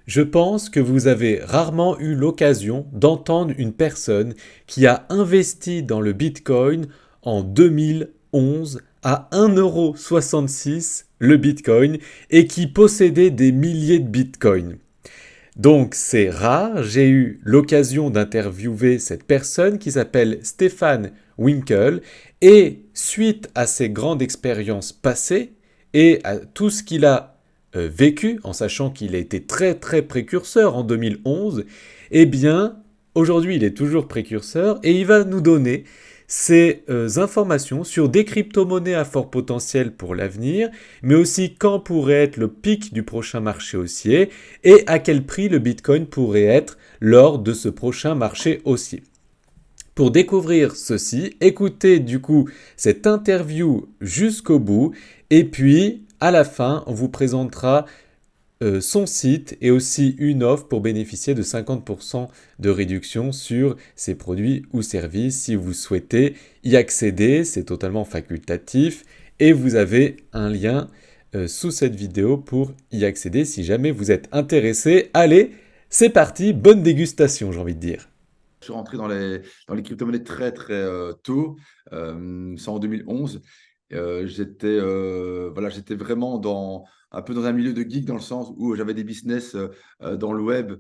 Je pense que vous avez rarement eu l'occasion d'entendre une personne qui a investi dans le Bitcoin en 2011 à 1,66 € le Bitcoin et qui possédait des milliers de Bitcoins. Donc c'est rare, j'ai eu l'occasion d'interviewer cette personne qui s'appelle Stéphane Winkel et suite à ses grandes expériences passées et à tout ce qu'il a vécu, en sachant qu'il a été très très précurseur en 2011, eh bien aujourd'hui il est toujours précurseur et il va nous donner ces informations sur des crypto-monnaies à fort potentiel pour l'avenir, mais aussi quand pourrait être le pic du prochain marché haussier et à quel prix le Bitcoin pourrait être lors de ce prochain marché haussier. Pour découvrir ceci, écoutez du coup cette interview jusqu'au bout et puis à la fin on vous présentera son site et aussi une offre pour bénéficier de 50% de réduction sur ses produits ou services si vous souhaitez y accéder. C'est totalement facultatif et vous avez un lien sous cette vidéo pour y accéder si jamais vous êtes intéressé. Allez, c'est parti, bonne dégustation j'ai envie de dire. Je suis rentré dans les crypto-monnaies très, très, tôt, c'est en 2011. Voilà, j'étais vraiment un peu dans un milieu de geek dans le sens où j'avais des business, dans le web,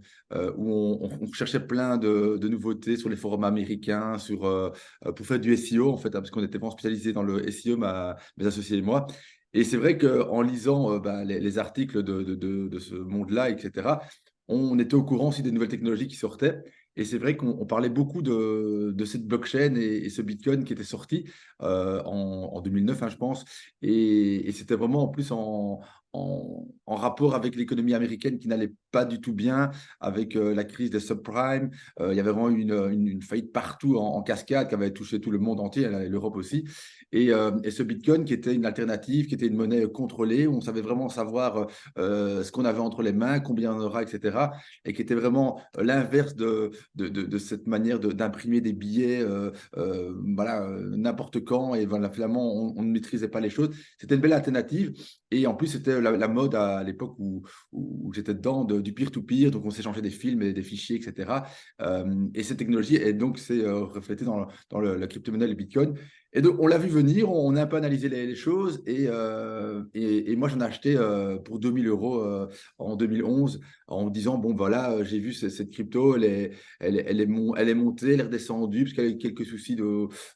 où on cherchait plein de nouveautés sur les forums américains, pour faire du SEO en fait, hein, parce qu'on était vraiment spécialisés dans le SEO, mes associés et moi. Et c'est vrai qu'en lisant, les articles de ce monde-là et cetera, on était au courant aussi des nouvelles technologies qui sortaient. Et c'est vrai qu'on parlait beaucoup de cette blockchain et ce Bitcoin qui était sorti en 2009, hein, je pense. Et c'était vraiment en plus en rapport avec l'économie américaine qui n'allait pas du tout bien, avec la crise des subprimes. Il y avait vraiment une faillite partout en cascade qui avait touché tout le monde entier, l'Europe aussi. Et ce Bitcoin qui était une alternative, qui était une monnaie contrôlée, où on savait vraiment savoir ce qu'on avait entre les mains, combien on aura, etc. Et qui était vraiment l'inverse de cette manière d'imprimer des billets voilà, n'importe quand. Et voilà, finalement, on ne maîtrisait pas les choses. C'était une belle alternative. Et en plus, c'était la mode à l'époque où j'étais dedans du peer-to-peer. Donc, on s'échangeait des films et des fichiers, etc. Et cette technologie, et donc, c'est reflété dans la crypto-monnaie, le Bitcoin. Et donc, on l'a vu venir, on a un peu analysé les choses. Et moi, j'en ai acheté pour 2 000 € en 2011 en me disant, bon, voilà, j'ai vu cette crypto, elle est montée, elle est redescendue, parce qu'elle a eu quelques soucis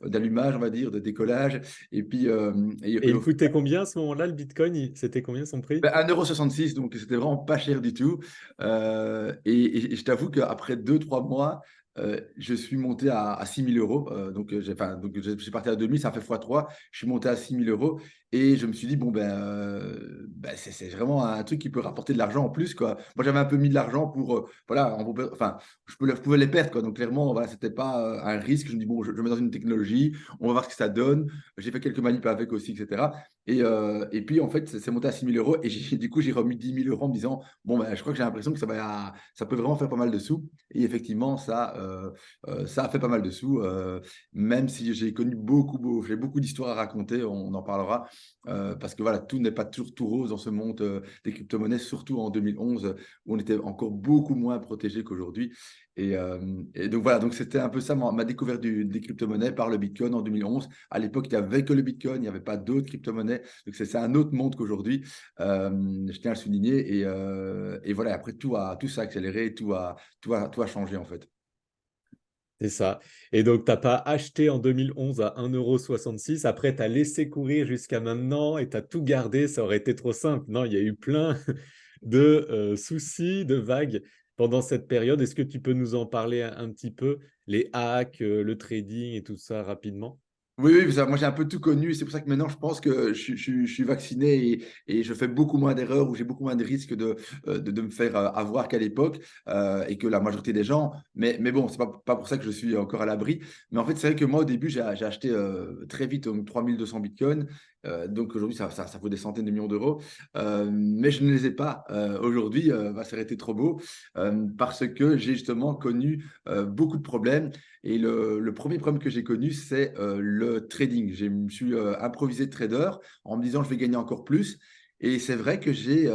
d'allumage, on va dire, de décollage. Et puis, Et et il au coûtait final, combien à ce moment-là le Bitcoin? C'était combien son prix? 1,66 €, donc c'était vraiment pas cher du tout. Et je t'avoue qu'après 2 3 mois, je suis monté à 6 000 €. Donc, je suis parti à 2 000, ça a fait fois 3. Je suis monté à 6 000 € et je me suis dit: «Bon, c'est vraiment un truc qui peut rapporter de l'argent en plus, quoi». Moi, j'avais un peu mis de l'argent pour, voilà, enfin, je pouvais les perdre, quoi. Donc clairement, voilà, c'était pas, un risque. Je me dis: «Bon, je mets dans une technologie, on va voir ce que ça donne». J'ai fait quelques manips avec aussi, et cetera. Et puis en fait, c'est monté à 6 000 € et du coup, j'ai remis 10 000 € en me disant: «Bon, je crois que j'ai l'impression que ça peut vraiment faire pas mal de sous». Et effectivement, ça a fait pas mal de sous, même si j'ai beaucoup d'histoires à raconter, on en parlera, parce que voilà, tout n'est pas toujours tout rose dans ce monde, des crypto-monnaies, surtout en 2011, où on était encore beaucoup moins protégé qu'aujourd'hui. Et donc voilà, donc c'était un peu ça ma découverte des crypto-monnaies par le Bitcoin en 2011. À l'époque, il n'y avait que le Bitcoin, il n'y avait pas d'autres crypto-monnaies. Donc c'est un autre monde qu'aujourd'hui. Je tiens à le souligner. Et voilà, après tout s'est accéléré, tout a changé en fait. C'est ça. Et donc, t'as pas acheté en 2011 à 1,66 €. Après, tu as laissé courir jusqu'à maintenant et tu as tout gardé. Ça aurait été trop simple. Non, il y a eu plein de soucis, de vagues pendant cette période. Est-ce que tu peux nous en parler un petit peu? Les hacks, le trading et tout ça rapidement? Oui, oui, ça, moi j'ai un peu tout connu. C'est pour ça que maintenant je pense que je suis vacciné et je fais beaucoup moins d'erreurs ou j'ai beaucoup moins de risques de me faire avoir qu'à l'époque et que la majorité des gens. Mais bon, c'est pas pour ça que je suis encore à l'abri. Mais en fait, c'est vrai que moi au début, j'ai acheté très vite 3200 bitcoins. Donc aujourd'hui, ça vaut des centaines de millions d'euros. Mais je ne les ai pas aujourd'hui. Ça aurait été trop beau parce que j'ai justement connu beaucoup de problèmes. Et le premier problème que j'ai connu, c'est le trading. Je me suis improvisé trader en me disant je vais gagner encore plus. Et c'est vrai que j'ai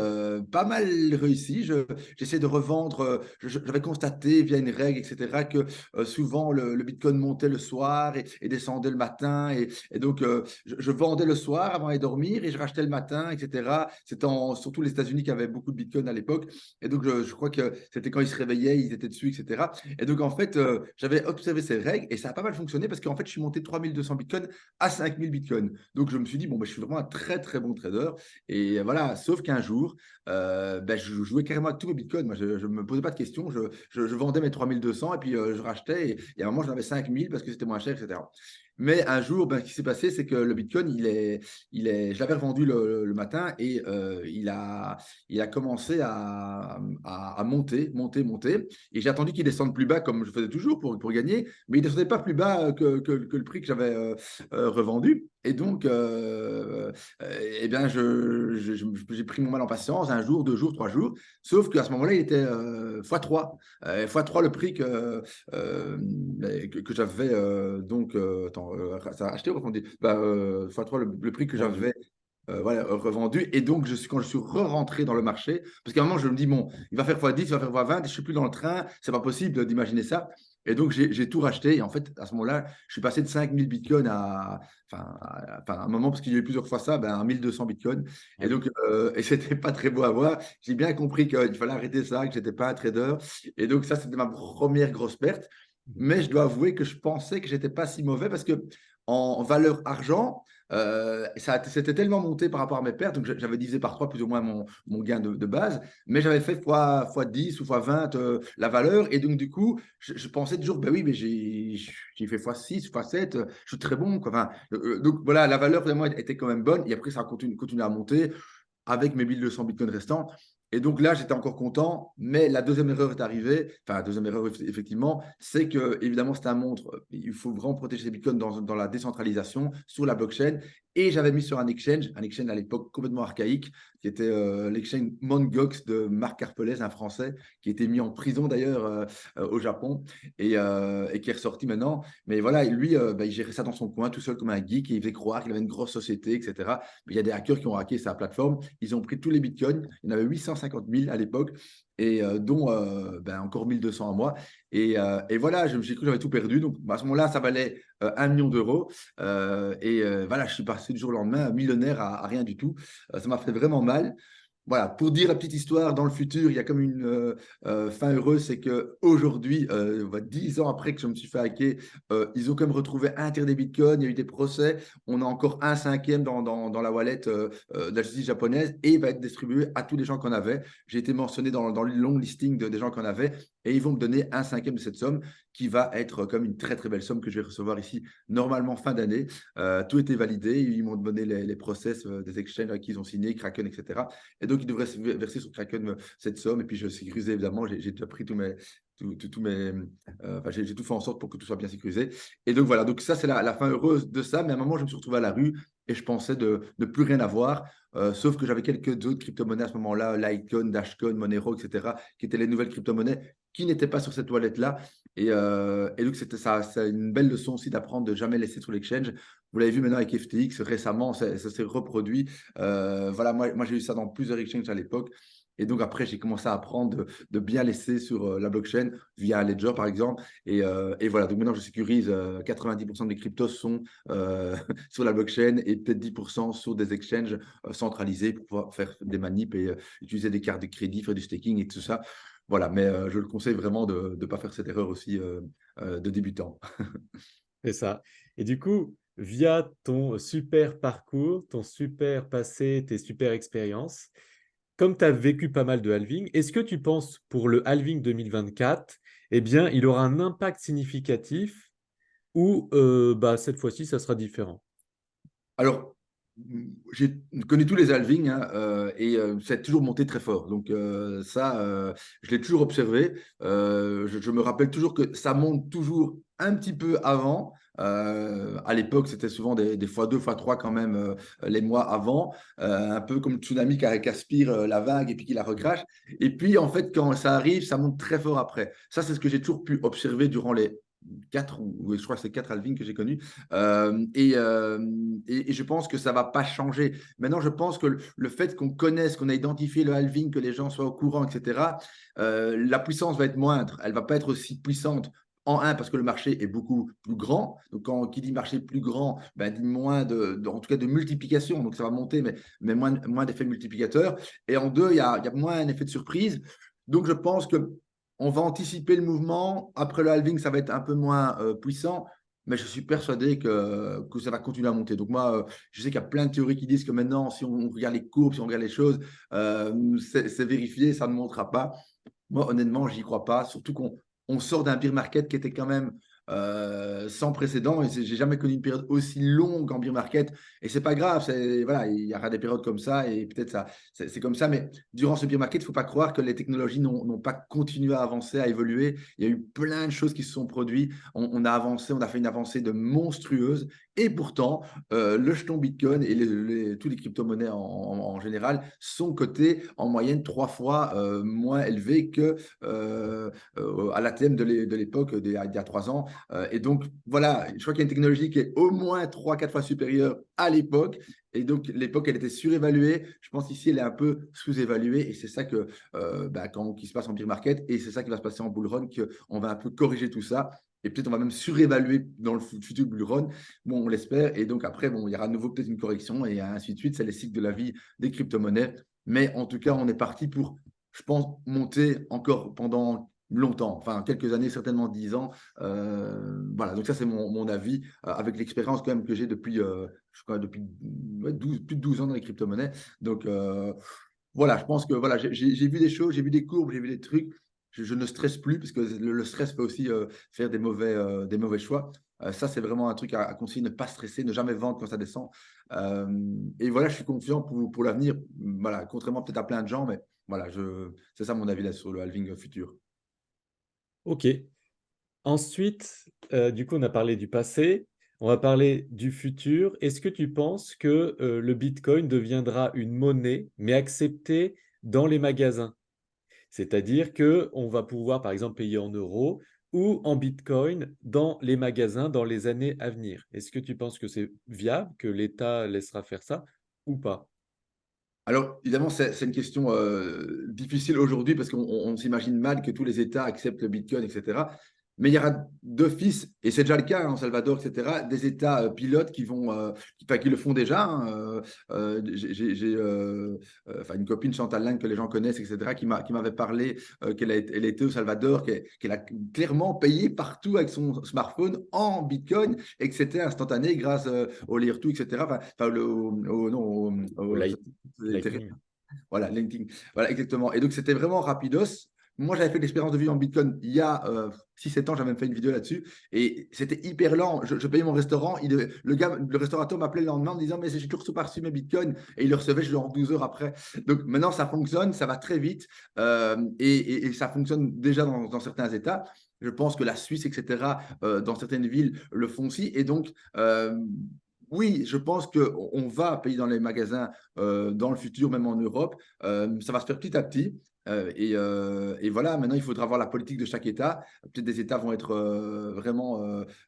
pas mal réussi. J'essaie de revendre. J'avais constaté via une règle, etc., que souvent le Bitcoin montait le soir et descendait le matin. Et donc, je vendais le soir avant d'aller dormir et je rachetais le matin, etc. C'était surtout les États-Unis qui avaient beaucoup de Bitcoin à l'époque. Et donc, je crois que c'était quand ils se réveillaient, ils étaient dessus, etc. Et donc, en fait, j'avais observé ces règles et ça a pas mal fonctionné parce qu'en fait, je suis monté de 3200 Bitcoin à 5000 Bitcoin. Donc, je me suis dit, bon, ben, je suis vraiment un très, très bon trader. Et voilà, sauf qu'un jour, ben, je jouais carrément avec tous mes bitcoins. Moi, je ne me posais pas de questions. Je vendais mes 3200 et puis je rachetais. Et à un moment, j'en avais 5000 parce que c'était moins cher, etc. Mais un jour, ben, ce qui s'est passé, c'est que le bitcoin, je l'avais revendu le matin et il a commencé à monter, monter, monter. Et j'ai attendu qu'il descende plus bas, comme je faisais toujours pour gagner. Mais il ne descendait pas plus bas que le prix que j'avais revendu. Et donc, eh bien, j'ai pris mon mal en patience, un jour, 2 jours, 3 jours. Sauf qu'à ce moment-là, il était x3. x3 le prix que j'avais attends, ça a acheté ou revendu x3 le prix que Vendu. j'avais voilà, revendu. Et donc, quand je suis re-rentré dans le marché, parce qu'à un moment, je me dis, bon, il va faire x10, il va faire x20, je ne suis plus dans le train, c'est pas possible d'imaginer ça. Et donc, j'ai tout racheté. Et en fait, à ce moment-là, je suis passé de 5000 bitcoins à un moment, parce qu'il y a eu plusieurs fois ça, ben, à 1200 bitcoins. Ah Et oui. donc, c'était pas très beau à voir. J'ai bien compris qu'il fallait arrêter ça, que j'étais pas un trader. Et donc, ça, c'était ma première grosse perte. Mhm. Mais je dois avouer que je pensais que j'étais pas si mauvais parce que en valeur argent, c'était tellement monté par rapport à mes pertes, donc j'avais divisé par 3 plus ou moins mon gain de base, mais j'avais fait fois 10 ou fois 20 la valeur, et donc du coup, je pensais toujours, ben oui, mais j'ai fait fois 6 fois 7 je suis très bon, quoi. Enfin, donc voilà, la valeur de moi était quand même bonne, et après ça a continué à monter avec mes 1200 bitcoins restants. Et donc là, j'étais encore content, mais la deuxième erreur est arrivée. Enfin, la deuxième erreur, effectivement, c'est que, évidemment, c'est un montre. Il faut vraiment protéger ses bitcoins dans la décentralisation, sur la blockchain. Et j'avais mis sur un exchange à l'époque complètement archaïque, qui était l'exchange Mt. Gox de Marc Carpelès, un Français, qui était mis en prison d'ailleurs au Japon et qui est ressorti maintenant. Mais voilà, lui, il gérait ça dans son coin, tout seul comme un geek, et il faisait croire qu'il avait une grosse société, etc. Il y a des hackers qui ont hacké sa plateforme. Ils ont pris tous les bitcoins. Il y en avait 850 000 à l'époque, et dont encore 1200 à moi. Et voilà, j'ai cru que j'avais tout perdu. Donc à ce moment-là, ça valait 1 million d'euros. Voilà, je suis passé du jour au lendemain millionnaire à rien du tout. Ça m'a fait vraiment mal. Voilà, pour dire la petite histoire, dans le futur, il y a comme une fin heureuse, c'est qu'aujourd'hui, 10 ans après que je me suis fait hacker, ils ont quand même retrouvé un tiers des bitcoins, il y a eu des procès, on a encore un cinquième dans la wallet de la justice japonaise et il va être distribué à tous les gens qu'on avait. J'ai été mentionné dans le long listing des gens qu'on avait et ils vont me donner un cinquième de cette somme qui va être comme une très très belle somme que je vais recevoir ici normalement fin d'année. Tout était validé, ils m'ont donné les process des exchanges avec qui ils ont signé, Kraken, etc. Et donc, ils devraient verser sur Kraken cette somme. Et puis, je sécurisais évidemment. J'ai déjà pris j'ai tout fait en sorte pour que tout soit bien sécurisé. Et donc, voilà. Donc, ça, c'est la fin heureuse de ça. Mais à un moment, je me suis retrouvé à la rue et je pensais de ne plus rien avoir. Sauf que j'avais quelques autres crypto-monnaies à ce moment-là, Litecoin, Dashcoin, Monero, etc., qui étaient les nouvelles crypto-monnaies qui n'étaient pas sur cette wallet-là. Et donc, c'était ça, c'est une belle leçon aussi d'apprendre de jamais laisser sur l'exchange. Vous l'avez vu maintenant avec FTX, récemment, ça s'est reproduit. Voilà, moi j'ai eu ça dans plusieurs exchanges à l'époque. Et donc après, j'ai commencé à apprendre de bien laisser sur la blockchain via Ledger, par exemple. Et voilà, donc maintenant, je sécurise 90% des cryptos sont sur la blockchain et peut-être 10% sur des exchanges centralisés pour pouvoir faire des manips et utiliser des cartes de crédit, faire du staking et tout ça. Voilà, mais je le conseille vraiment de ne pas faire cette erreur aussi de débutant. C'est ça. Et du coup, via ton super parcours, ton super passé, tes super expériences, comme tu as vécu pas mal de halving, est-ce que tu penses pour le halving 2024, eh bien, il aura un impact significatif ou cette fois-ci, ça sera différent? Alors, j'ai connu tous les halvings hein, ça a toujours monté très fort. Donc ça, je l'ai toujours observé. Je me rappelle toujours que ça monte toujours un petit peu avant. À l'époque, c'était souvent des fois 2 fois 3 quand même les mois avant. Un peu comme le tsunami qui aspire la vague et puis qui la recrache. Et puis, en fait, quand ça arrive, ça monte très fort après. Ça, c'est ce que j'ai toujours pu observer durant les 4 ou je crois que c'est 4 halvings que j'ai connus. Et je pense que ça ne va pas changer. Maintenant, je pense que le fait qu'on connaisse, qu'on a identifié le halving, que les gens soient au courant, etc., la puissance va être moindre. Elle ne va pas être aussi puissante. En un, parce que le marché est beaucoup plus grand. Donc, qui dit marché plus grand, ben, dit moins en tout cas de multiplication. Donc, ça va monter, mais moins d'effet multiplicateur. Et en deux, il y a moins un effet de surprise. Donc, je pense que on va anticiper le mouvement. Après le halving, ça va être un peu moins puissant, mais je suis persuadé que ça va continuer à monter. Donc moi, je sais qu'il y a plein de théories qui disent que maintenant, si on regarde les courbes, si on regarde les choses, c'est vérifié, ça ne montera pas. Moi, honnêtement, j'y crois pas. Surtout qu'on sort d'un beer market qui était quand même sans précédent. Et j'ai jamais connu une période aussi longue en beer market. Et c'est pas grave. Voilà, il y aura des périodes comme ça et peut-être ça, c'est comme ça. Mais durant ce beer market, il faut pas croire que les technologies n'ont pas continué à avancer, à évoluer. Il y a eu plein de choses qui se sont produites. On a avancé, on a fait une avancée de monstrueuse. Et pourtant, le jeton Bitcoin et tous les crypto-monnaies en général sont cotés en moyenne 3 fois moins élevés que à l'ATM de l'époque, d'il y a 3 ans. Et donc, voilà, je crois qu'il y a une technologie qui est au moins 3, 4 fois supérieure à l'époque. Et donc, l'époque, elle était surévaluée. Je pense ici, elle est un peu sous-évaluée. Et c'est ça qui se passe en bear market. Et c'est ça qui va se passer en bull run, qu'on va un peu corriger tout ça. Et peut-être on va même surévaluer dans le futur bull run. Bon, on l'espère. Et donc, après, bon, il y aura à nouveau peut-être une correction et ainsi de suite. C'est les cycles de la vie des crypto-monnaies. Mais en tout cas, on est parti pour, je pense, monter encore pendant longtemps, enfin quelques années, certainement 10 ans. Voilà, donc ça c'est mon avis, avec l'expérience quand même que j'ai je crois, depuis 12, plus de 12 ans dans les crypto-monnaies. Donc voilà, je pense que voilà, j'ai vu des choses, j'ai vu des courbes, j'ai vu des trucs. Je ne stresse plus parce que le stress peut aussi faire des mauvais choix. Ça, c'est vraiment un truc à conseiller, ne pas stresser, ne jamais vendre quand ça descend. Et voilà, je suis confiant pour l'avenir. Voilà, contrairement peut-être à plein de gens, mais voilà, c'est ça mon avis là sur le halving futur. Ok. Ensuite, du coup, on a parlé du passé, on va parler du futur. Est-ce que tu penses que le Bitcoin deviendra une monnaie, mais acceptée dans les magasins? C'est-à-dire que on va pouvoir, par exemple, payer en euros ou en Bitcoin dans les magasins dans les années à venir. Est-ce que tu penses que c'est viable, que l'État laissera faire ça ou pas? Alors, évidemment, c'est une question difficile aujourd'hui parce qu'on s'imagine mal que tous les États acceptent le Bitcoin, etc. Mais il y aura d'office, et c'est déjà le cas en Salvador, etc., des États pilotes qui le font déjà. Hein. J'ai une copine, Chantal Lang, que les gens connaissent, etc., qui m'avait parlé elle était au Salvador, qu'elle a clairement payé partout avec son smartphone en Bitcoin et que c'était instantané grâce au Layer 2, etc. Enfin, non, Au au- Lightning. voilà, LinkedIn. Voilà, exactement. Et donc, c'était vraiment rapidos. Moi, j'avais fait l'expérience de vie en Bitcoin il y a 6-7 ans. J'avais même fait une vidéo là-dessus. Et c'était hyper lent. Je payais mon restaurant. Le restaurateur m'appelait le lendemain en me disant, mais j'ai toujours pas reçu mes Bitcoins. Et il le recevait genre 12 heures après. Donc, maintenant, ça fonctionne. Ça va très vite. Et ça fonctionne déjà dans certains États. Je pense que la Suisse, etc., dans certaines villes, le font aussi. Et donc, oui, je pense qu'on va payer dans les magasins dans le futur, même en Europe. Ça va se faire petit à petit. Et voilà, maintenant, il faudra voir la politique de chaque État. Peut-être des États vont être vraiment,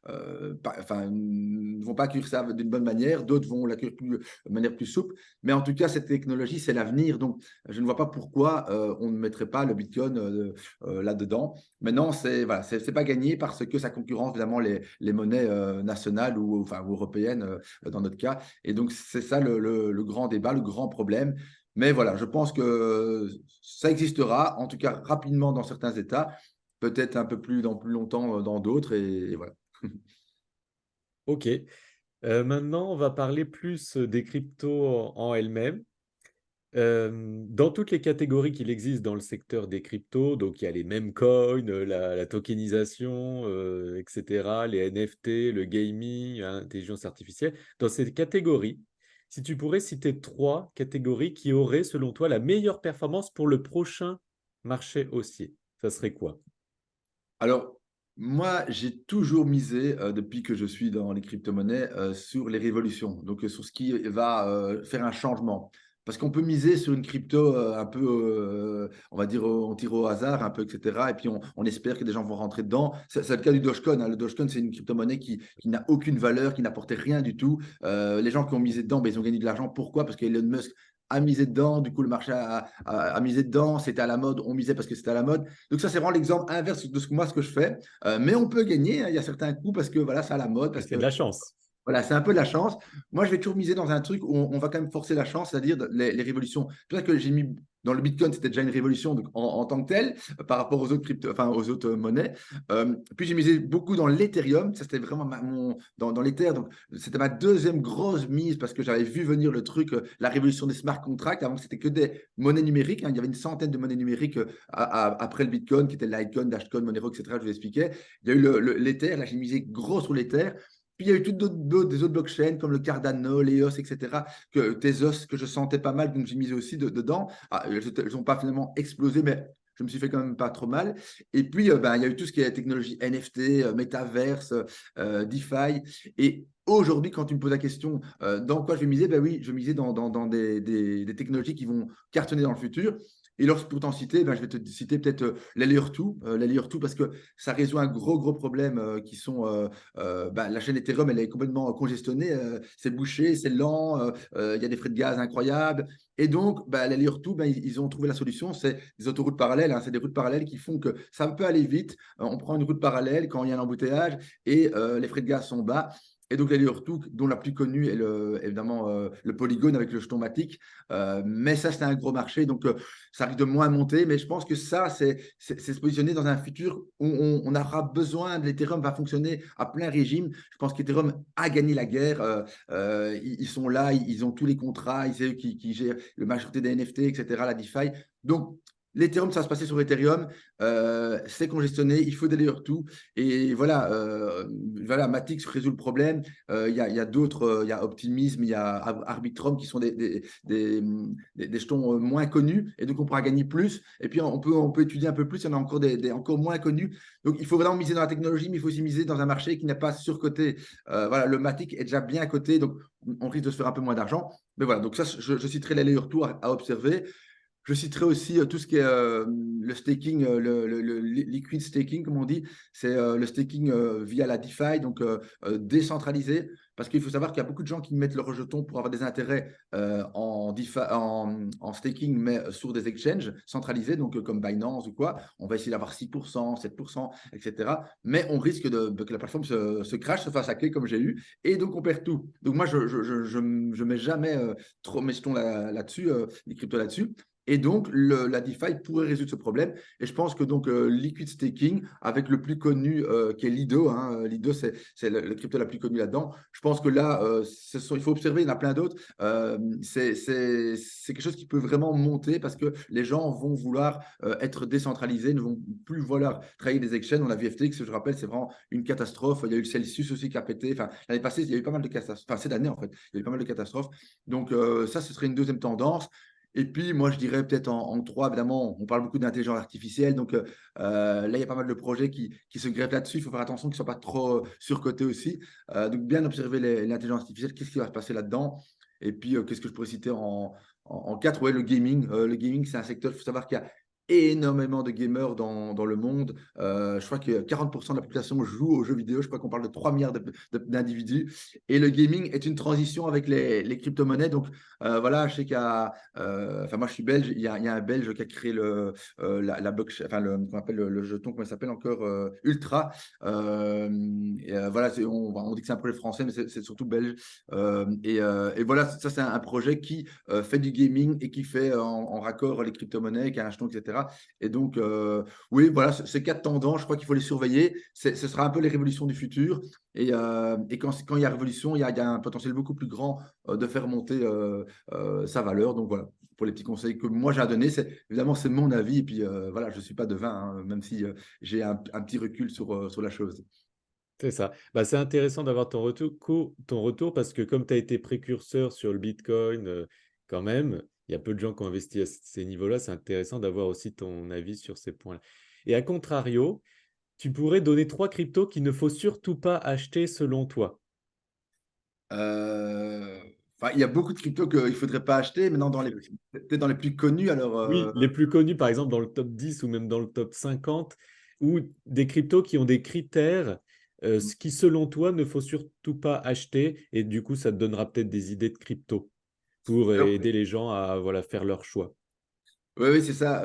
ne vont pas accueillir ça d'une bonne manière, d'autres vont l'accueillir de manière plus souple. Mais en tout cas, cette technologie, c'est l'avenir. Donc, je ne vois pas pourquoi on ne mettrait pas le Bitcoin là-dedans. Maintenant, voilà, c'est pas gagné parce que ça concurrence évidemment les monnaies nationales ou européennes dans notre cas. Et donc, c'est ça le grand débat, le grand problème. Mais voilà, je pense que ça existera, en tout cas rapidement dans certains États, peut-être un peu plus dans plus longtemps dans d'autres, et voilà. Ok. Maintenant, on va parler plus des cryptos en elles-mêmes. Dans toutes les catégories qu'il existe dans le secteur des cryptos, donc il y a les meme coins, la tokenisation, etc., les NFT, le gaming, l'intelligence artificielle. Dans ces catégories, si tu pourrais citer 3 catégories qui auraient, selon toi, la meilleure performance pour le prochain marché haussier, ça serait quoi? Alors, moi, j'ai toujours misé, depuis que je suis dans les crypto-monnaies, sur les révolutions, donc sur ce qui va faire un changement. Parce qu'on peut miser sur une crypto un peu, on va dire, on tire au hasard un peu, etc. Et puis on espère que des gens vont rentrer dedans. C'est le cas du Dogecoin, hein. Le Dogecoin, c'est une crypto-monnaie qui n'a aucune valeur, qui n'apportait rien du tout. Les gens qui ont misé dedans, ben, ils ont gagné de l'argent. Pourquoi? Parce qu'Elon Musk a misé dedans. Du coup, le marché a misé dedans. C'était à la mode. On misait parce que c'était à la mode. Donc ça, c'est vraiment l'exemple inverse de moi, ce que je fais. Mais on peut gagner, hein. Il y a certains coups parce que voilà, c'est à la mode, Et parce c'est de que la chance. voilà, c'est un peu de la chance. Moi, je vais toujours miser dans un truc où on va quand même forcer la chance, c'est-à-dire les révolutions. C'est pour ça que j'ai mis dans le Bitcoin, c'était déjà une révolution donc, en tant que telle par rapport aux autres crypto, enfin aux autres monnaies. Puis j'ai misé beaucoup dans l'Ethereum. Ça, c'était vraiment dans l'Ether. Donc, c'était ma deuxième grosse mise parce que j'avais vu venir le truc, la révolution des smart contracts. Avant, c'était que des monnaies numériques, hein. Il y avait une centaine de monnaies numériques après le Bitcoin, qui était le Litecoin, Dashcoin, Monero, etc. Je vous expliquais. Il y a eu l'Ether. Là, j'ai misé gros sur l'Ether. Puis il y a eu toutes des autres blockchains comme le Cardano, l'EOS, etc. Tezos, que je sentais pas mal, donc j'ai mis aussi dedans. Ah, elles n'ont pas finalement explosé, mais je me suis fait quand même pas trop mal. Et puis, ben, il y a eu tout ce qui est technologie NFT, Metaverse, DeFi. Et aujourd'hui, quand tu me poses la question dans quoi je vais miser, ben oui, je vais miser dans des technologies qui vont cartonner dans le futur. Et lorsque pour t'en citer, ben, je vais te citer peut-être Layer 2, Layer 2 parce que ça résout un gros problème qui sont bah, la chaîne Ethereum, elle est complètement congestionnée, c'est bouché, c'est lent, il y a des frais de gaz incroyables. Et donc, bah, la Layer 2, bah, ils ont trouvé la solution, c'est des autoroutes parallèles, hein, c'est des routes parallèles qui font que ça peut aller vite. On prend une route parallèle quand il y a un embouteillage et les frais de gaz sont bas. Et donc, la Layer 2, dont la plus connue est évidemment le Polygon avec le jeton Matic. Mais ça, c'est un gros marché, donc ça risque de moins monter. Mais je pense que ça, c'est se positionner dans un futur où on aura besoin de l'Ethereum, va fonctionner à plein régime. Je pense qu'Ethereum a gagné la guerre. Ils sont là, ils ont tous les contrats, c'est eux qui gèrent le majorité des NFT, etc., la DeFi. Donc, l'Ethereum, ça va se passer sur Ethereum. C'est congestionné, il faut des layers tout. Et voilà, voilà, Matix résout le problème. Il y a d'autres, il y a Optimism, il y a Arbitrum qui sont des jetons moins connus. Et donc, on pourra gagner plus. Et puis, on peut étudier un peu plus. Il y en a encore des encore moins connus. Donc, il faut vraiment miser dans la technologie, mais il faut aussi miser dans un marché qui n'est pas surcoté. Voilà, le Matic est déjà bien coté. Donc, on risque de se faire un peu moins d'argent. Mais voilà, donc ça, je citerai les layers tour à observer. Je citerai aussi tout ce qui est le staking, le liquid staking, comme on dit. C'est le staking via la DeFi, donc décentralisé. Parce qu'il faut savoir qu'il y a beaucoup de gens qui mettent leurs jetons pour avoir des intérêts en, DeFi, en staking, mais sur des exchanges centralisés, donc comme Binance ou quoi. On va essayer d'avoir 6%, 7%, etc. Mais on risque que la plateforme se crash, se fasse hacker comme j'ai eu. Et donc, on perd tout. Donc, moi, je mets jamais trop mes jetons là-dessus, les cryptos là-dessus. Et donc, la DeFi pourrait résoudre ce problème. Et je pense que donc Liquid Staking, avec le plus connu qui est Lido, hein, Lido, c'est le crypto la plus connue là-dedans. Je pense que là, il faut observer, il y en a plein d'autres. C'est quelque chose qui peut vraiment monter parce que les gens vont vouloir être décentralisés, ne vont plus vouloir travailler des exchanges. On a vu FTX, je rappelle, c'est vraiment une catastrophe. Il y a eu le Celsius aussi qui a pété. Enfin, l'année passée, il y a eu pas mal de catastrophes. Enfin, cette année, en fait, il y a eu pas mal de catastrophes. Donc, ça, ce serait une deuxième tendance. Et puis, moi, je dirais peut-être en trois, évidemment, on parle beaucoup d'intelligence artificielle. Donc, là, il y a pas mal de projets qui se greffent là-dessus. Il faut faire attention qu'ils ne soient pas trop surcotés aussi. Donc, bien observer l'intelligence artificielle, qu'est-ce qui va se passer là-dedans. Et puis, qu'est-ce que je pourrais citer en quatre? Ouais, le gaming. Le gaming, c'est un secteur, il faut savoir qu'il y a énormément de gamers dans le monde. Je crois que 40% de la population joue aux jeux vidéo. Je crois qu'on parle de 3 milliards d'individus. Et le gaming est une transition avec les crypto-monnaies. Donc, voilà, je sais qu'il y a enfin, moi, je suis belge. Il y a un Belge qui a créé la blockchain, enfin, qu'on appelle le jeton, comment il s'appelle encore, Ultra. Voilà, on dit que c'est un projet français, mais c'est surtout belge. Et voilà, ça, c'est un projet qui fait du gaming et qui fait en raccord les crypto-monnaies, qui a un jeton, etc. Et donc, oui, voilà, ces quatre tendances, je crois qu'il faut les surveiller. Ce sera un peu les révolutions du futur. Et quand il y a révolution, il y a un potentiel beaucoup plus grand de faire monter sa valeur. Donc voilà, pour les petits conseils que moi j'ai à donner, évidemment c'est mon avis et puis voilà, je ne suis pas devin, hein, même si j'ai un petit recul sur la chose. C'est ça. Bah, c'est intéressant d'avoir ton retour parce que comme tu as été précurseur sur le Bitcoin, quand même, il y a peu de gens qui ont investi à ces niveaux-là. C'est intéressant d'avoir aussi ton avis sur ces points-là. Et à contrario, tu pourrais donner trois cryptos qu'il ne faut surtout pas acheter selon toi. Euh, Enfin, il y a beaucoup de cryptos qu'il ne faudrait pas acheter. Maintenant, peut-être dans les plus connus, alors Oui, les plus connus, par exemple, dans le top 10 ou même dans le top 50, ou des cryptos qui ont des critères, ce qui, selon toi, ne faut surtout pas acheter. Et du coup, ça te donnera peut-être des idées de crypto pour alors, aider les gens à voilà, faire leur choix. oui, oui, c'est ça.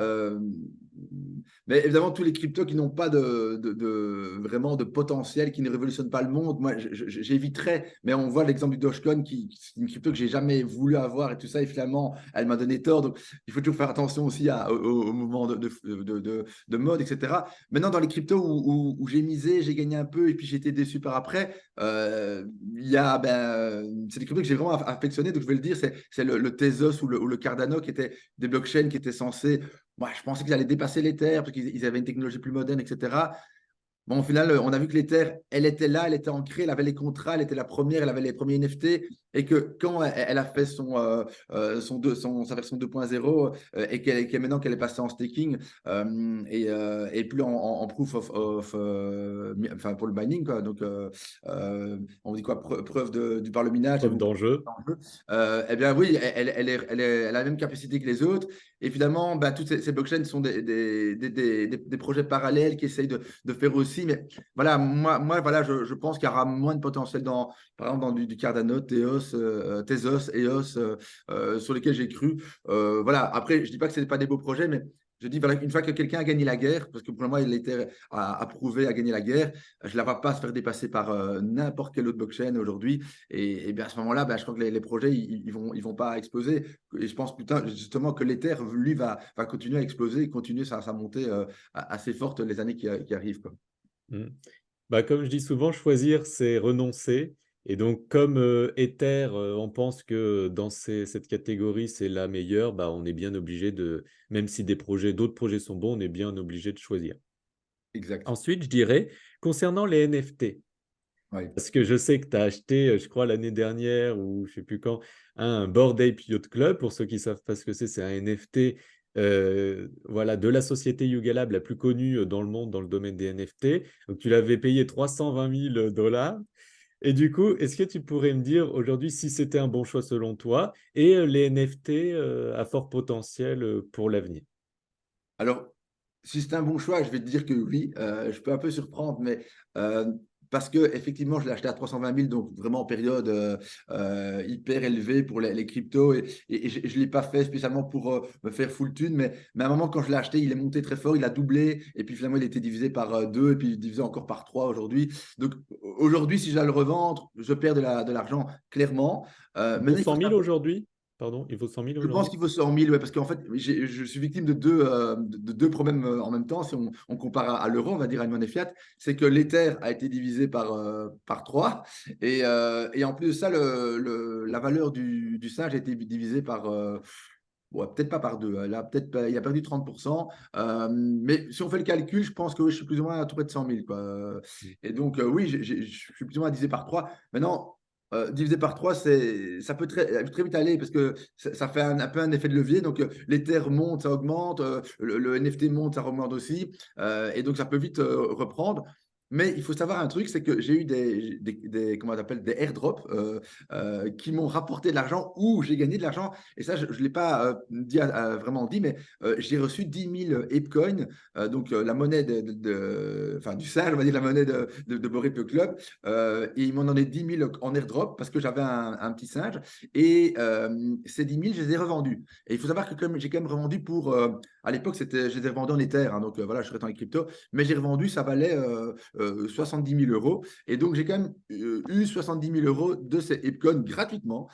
Mais évidemment, tous les cryptos qui n'ont pas vraiment de potentiel, qui ne révolutionnent pas le monde, moi, j'éviterais. Mais on voit l'exemple du Dogecoin, c'est une crypto que j'ai jamais voulu avoir et tout ça. Et finalement, elle m'a donné tort. Donc, il faut toujours faire attention aussi au mouvement de mode, etc. Maintenant, dans les cryptos où j'ai misé, j'ai gagné un peu et puis j'ai été déçu par après, il y a, c'est des cryptos que j'ai vraiment affectionné. Donc, je vais le dire, c'est le Tezos ou le Cardano qui étaient des blockchains qui étaient censés, moi, je pensais qu'ils allaient dépasser l'Ether parce qu'ils avaient une technologie plus moderne, etc. Bon, au final, on a vu que l'Ether, elle était là, elle était ancrée, elle avait les contrats, elle était la première, elle avait les premiers NFT, et que quand elle a fait sa version 2.0 maintenant qu'elle est passée en staking et plus en proof enfin pour le mining, quoi. Donc, on dit quoi, preuve par le minage, Preuve d'enjeu. eh bien oui, elle a la même capacité que les autres. Et finalement, toutes ces blockchains sont des projets parallèles qui essayent de faire aussi. Mais voilà, moi voilà, je pense qu'il y aura moins de potentiel par exemple, dans du Cardano, Tezos, EOS, sur lesquels j'ai cru. Voilà, après, je dis pas que ce n'est pas des beaux projets, mais je dis, voilà, une fois que quelqu'un a gagné la guerre, parce que pour moi, il était approuvé à gagner la guerre, je ne la vois pas se faire dépasser par n'importe quelle autre blockchain aujourd'hui. Et bien à ce moment-là, je crois que les projets, ils vont pas exploser. Et je pense justement que l'Ether, lui, va continuer à exploser et continuer sa montée assez forte les années qui arrivent, quoi. Mm. Bah, comme je dis souvent, choisir, c'est renoncer. Et donc, comme Ether, on pense que dans cette catégorie, c'est la meilleure, bah, on est bien obligé de, même si d'autres projets sont bons, on est bien obligé de choisir. Exact. Ensuite, je dirais, concernant les NFT, Oui. parce que je sais que tu as acheté, je crois, l'année dernière ou je ne sais plus quand, un Bored Ape Yacht Club. Pour ceux qui ne savent pas ce que c'est un NFT voilà, de la société Yuga Lab la plus connue dans le monde dans le domaine des NFT. Donc, tu l'avais payé 320 000 dollars. Et du coup, est-ce que tu pourrais me dire aujourd'hui si c'était un bon choix selon toi et les NFT à fort potentiel pour l'avenir? Alors, si c'est un bon choix, je vais te dire que oui. Je peux un peu surprendre, mais euh, parce que effectivement, je l'ai acheté à 320 000, donc vraiment en période hyper élevée pour les cryptos, et je ne l'ai pas fait spécialement pour me faire full thune, mais à un moment, quand je l'ai acheté, il est monté très fort, il a doublé, et puis finalement, il a été divisé par 2, et puis divisé encore par 3 aujourd'hui. Donc aujourd'hui, si je dois le revendre, je perds de l'argent, clairement. Il vaut Maintenant, il faut 100 000 savoir. aujourd'hui? Pardon, il vaut 100 000 Je pense aujourd'hui? qu'il vaut 100 000, ouais, parce qu'en fait, je suis victime de deux problèmes en même temps. Si on compare à l'euro, on va dire à une monnaie fiat, c'est que l'Ether a été divisé par 3. Et en plus de ça, la valeur du singe a été divisée par, ouais, peut-être pas par 2. Là, peut-être il a perdu 30%. Mais si on fait le calcul, je pense que oui, je suis plus ou moins à tout près de 100 000, quoi. Et donc, oui, je suis plus ou moins divisé par 3. Maintenant, divisé par 3, ça peut très vite aller parce que ça fait un peu un effet de levier. Donc, l'Ether monte, ça augmente, le NFT monte, ça augmente aussi. Et donc, ça peut vite reprendre. Mais il faut savoir un truc, c'est que j'ai eu comment on appelle, des airdrops qui m'ont rapporté de l'argent ou j'ai gagné de l'argent. Et ça, je ne l'ai pas vraiment dit, mais j'ai reçu 10 000 Apecoin, donc la monnaie enfin, du singe, on va dire la monnaie de Bored Ape Club. Et ils m'en donnaient 10 000 en airdrop parce que j'avais un petit singe. Et ces 10 000, je les ai revendus. Et il faut savoir que j'ai quand même revendu pour. À l'époque, je les ai revendus en Ether. Hein, donc voilà, je serais dans les cryptos. Mais j'ai revendu, ça valait 70 000 euros. Et donc, j'ai quand même eu 70 000 euros de ces Apecoin gratuitement.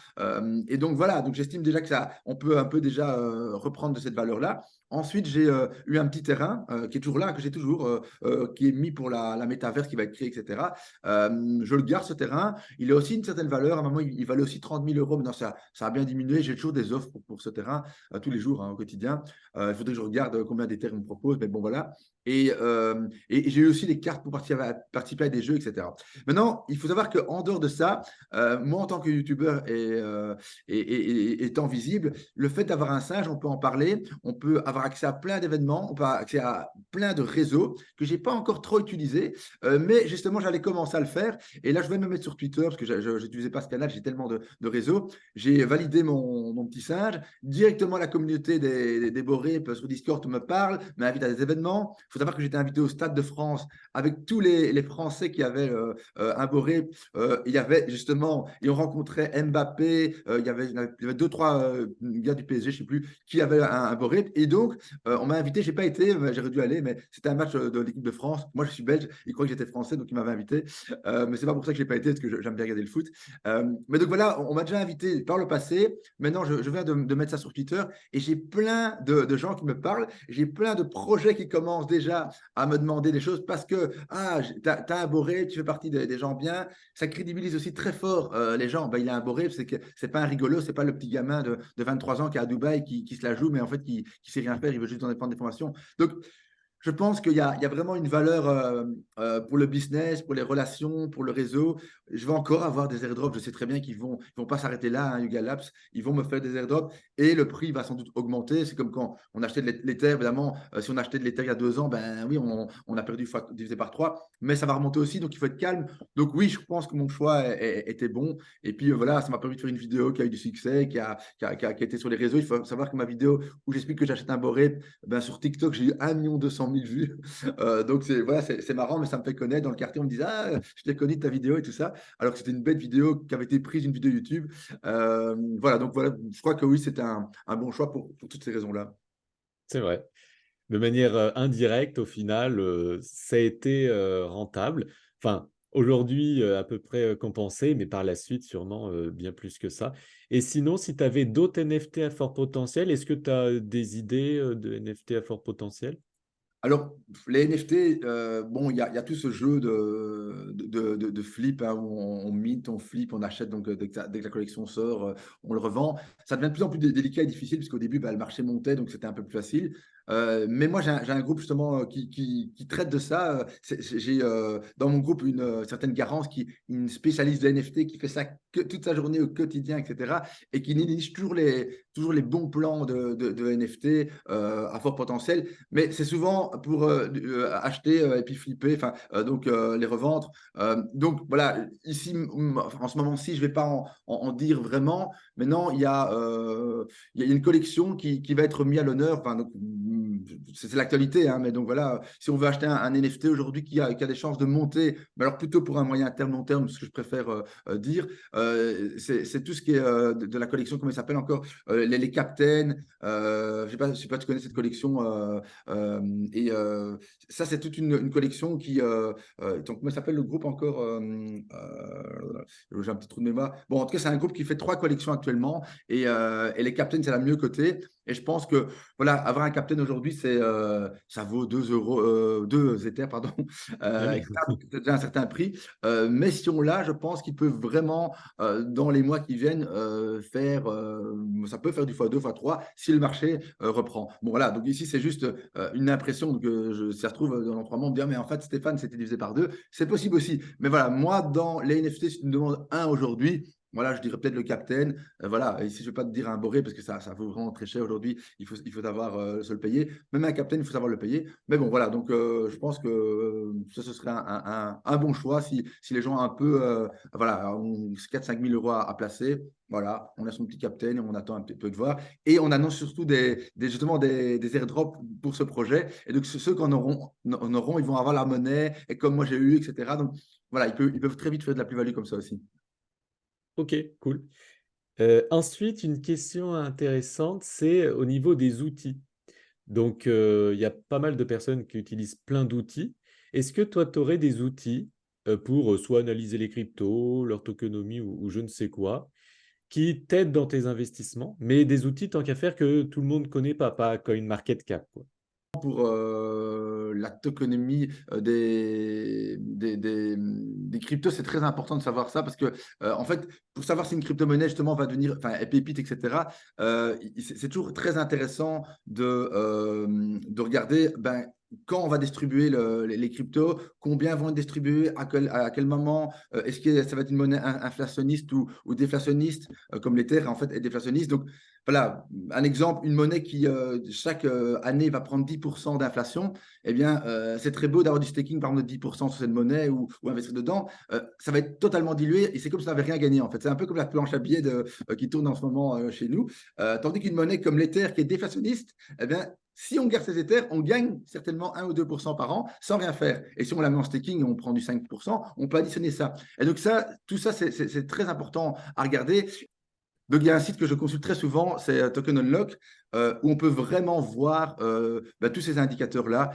Et donc, voilà. Donc, j'estime déjà que on peut un peu déjà reprendre de cette valeur-là. Ensuite, j'ai eu un petit terrain qui est toujours là, que j'ai toujours, qui est mis pour la métaverse qui va être créée, etc. Je le garde ce terrain. Il a aussi une certaine valeur. À un moment, il valait aussi 30 000 euros. Maintenant, ça a bien diminué. J'ai toujours des offres pour ce terrain tous les jours, hein, au quotidien. Il faudrait que je regarde combien d'Ether me propose, mais bon, voilà. Et j'ai eu aussi des cartes pour participer à des jeux, etc. Maintenant, il faut savoir qu'en dehors de ça, moi, en tant que YouTuber et étant visible, le fait d'avoir un singe, on peut en parler, on peut avoir avoir accès à plein d'événements, on peut avoir accès à plein de réseaux que j'ai pas encore trop utilisés, mais justement, j'allais commencer à le faire. Et là, je vais me mettre sur Twitter parce que je n'utilisais pas ce canal, j'ai tellement de réseaux. J'ai validé mon petit singe. Directement, la communauté des Boré sur Discord me parle, m'invite à des événements. Il faut savoir que j'étais invité au Stade de France avec tous les Français qui avaient un Boré. Il y avait justement, et on rencontrait Mbappé, il y avait deux, trois gars du PSG, je ne sais plus, qui avaient un Boré. Et donc, on m'a invité, je n'ai pas été, j'aurais dû aller, mais c'était un match de l'équipe de France. Moi, je suis belge, ils croyaient que j'étais français, donc ils m'avaient invité. Mais c'est pas pour ça que je n'ai pas été, parce que j'aime bien regarder le foot. Mais donc voilà, on m'a déjà invité par le passé. Maintenant, je viens de mettre ça sur Twitter et j'ai plein de gens qui me parlent. J'ai plein de projets qui commencent déjà à me demander des choses parce que tu as un Boré, tu fais partie des gens bien. Ça crédibilise aussi très fort les gens. Ben, il a un Boré, c'est pas un rigolo, c'est pas le petit gamin de 23 ans qui est à Dubaï qui se la joue, mais en fait qui sait rien faire, il veut juste en prendre des formations. Donc, je pense qu'il y a vraiment une valeur pour le business, pour les relations, pour le réseau. Je vais encore avoir des airdrops. Je sais très bien qu'ils vont pas s'arrêter là, hein, Yuga Labs. Ils vont me faire des airdrops et le prix va sans doute augmenter. C'est comme quand on achetait de l'Ether, évidemment. Si on achetait de l'Ether il y a 2 ans, ben oui, on a perdu divisé par 3. Mais ça va remonter aussi, donc il faut être calme. Donc oui, je pense que mon choix était bon. Et puis voilà, ça m'a permis de faire une vidéo qui a eu du succès, qui a été sur les réseaux. Il faut savoir que ma vidéo où j'explique que j'achète un Boré, ben, sur TikTok, j'ai eu 1 200 000 vues. Donc voilà, c'est marrant, mais ça me fait connaître. Dans le quartier, on me disait, ah, je t'ai connu de ta vidéo et tout ça. Alors que c'était une bête vidéo qui avait été prise d'une vidéo YouTube. Voilà, donc voilà, je crois que oui, c'était un bon choix pour toutes ces raisons-là. C'est vrai. De manière indirecte, au final, ça a été rentable. Enfin, aujourd'hui, à peu près compensé, mais par la suite, sûrement bien plus que ça. Et sinon, si tu avais d'autres NFT à fort potentiel, est-ce que tu as des idées de NFT à fort potentiel? Alors, les NFT, bon, il y a tout ce jeu de flip, hein, où on mint, on flip, on achète, donc dès que la collection sort, on le revend. Ça devient de plus en plus délicat et difficile, parce qu'au début, bah, le marché montait, donc c'était un peu plus facile. Mais moi, j'ai un groupe justement qui traite de ça. J'ai dans mon groupe une certaine Garance, une spécialiste de NFT qui fait ça toute sa journée au quotidien, etc. Et qui niche toujours les bons plans de NFT à fort potentiel. Mais c'est souvent pour acheter et puis flipper, donc les revendre. Donc voilà, ici, en ce moment-ci, je ne vais pas en dire vraiment. Maintenant, il y a une collection qui va être mise à l'honneur. Enfin, donc, c'est l'actualité, hein, mais donc voilà, si on veut acheter un NFT aujourd'hui qui a des chances de monter, mais alors plutôt pour un moyen terme, long terme, ce que je préfère dire, c'est tout ce qui est de la collection, comment il s'appelle encore, les Captains. Je ne sais pas, tu connais cette collection. Et ça, c'est toute une collection donc, comment s'appelle le groupe encore j'ai un petit trou de mémoire. Bon, en tout cas, c'est un groupe qui fait 3 collections actuellement. Et les Captains, c'est la mieux cotée. Et je pense que voilà, avoir un Captain aujourd'hui, ça vaut 2 euros, 2 Ethers, pardon, Ah oui. etc. Donc, c'est déjà un certain prix. Mais si on l'a, je pense qu'il peut vraiment, dans les mois qui viennent, ça peut faire du x2, x3 si le marché reprend. Bon, voilà, donc ici, c'est juste une impression que ça se trouve dans 3 mois, on me dit, mais en fait, Stéphane, c'était divisé par 2. C'est possible aussi. Mais voilà, moi, dans les NFT, si tu me demandes un aujourd'hui, voilà, je dirais peut-être le Captain. Voilà, ici, je ne vais pas te dire un Boré parce que ça vaut vraiment très cher aujourd'hui. Il faut savoir se le payer. Même un Captain, il faut savoir le payer. Mais bon, voilà, donc je pense que ça, ce serait un bon choix si les gens ont un peu, voilà, ont 4 5 000 euros à placer. Voilà, on a son petit Captain et on attend un petit peu de voir. Et on annonce surtout justement des airdrops pour ce projet. Et donc, ceux qui en auront, ils vont avoir la monnaie, et comme moi j'ai eu, etc. Donc, voilà, ils peuvent très vite faire de la plus-value comme ça aussi. Ok, cool. Ensuite, une question intéressante, c'est au niveau des outils. Donc, il y a pas mal de personnes qui utilisent plein d'outils. Est-ce que toi, tu aurais des outils pour soit analyser les cryptos, leur tokenomie ou je ne sais quoi, qui t'aident dans tes investissements, mais des outils tant qu'à faire que tout le monde ne connaît pas CoinMarketCap, quoi. Pour la tokenomie des cryptos, c'est très important de savoir ça parce que, en fait, pour savoir si une crypto-monnaie justement va devenir, enfin, est pépite, etc., c'est toujours très intéressant de regarder, ben, quand on va distribuer les cryptos, combien vont être distribués, à quel moment, est-ce que ça va être une monnaie inflationniste ou déflationniste, comme l'Ether en fait est déflationniste. Donc voilà, un exemple, une monnaie qui chaque année va prendre 10% d'inflation, eh bien c'est très beau d'avoir du staking par exemple de 10% sur cette monnaie ou investir dedans. Ça va être totalement dilué et c'est comme si on n'avait rien gagné en fait. C'est un peu comme la planche à billets qui tourne en ce moment chez nous. Tandis qu'une monnaie comme l'Ether qui est déflationniste, eh bien si on garde ces Ethers, on gagne certainement 1 ou 2% par an sans rien faire. Et si on la met en staking et on prend du 5%, on peut additionner ça. Et donc ça, tout ça, c'est très important à regarder. Donc, il y a un site que je consulte très souvent, c'est Token Unlock, où on peut vraiment voir tous ces indicateurs-là.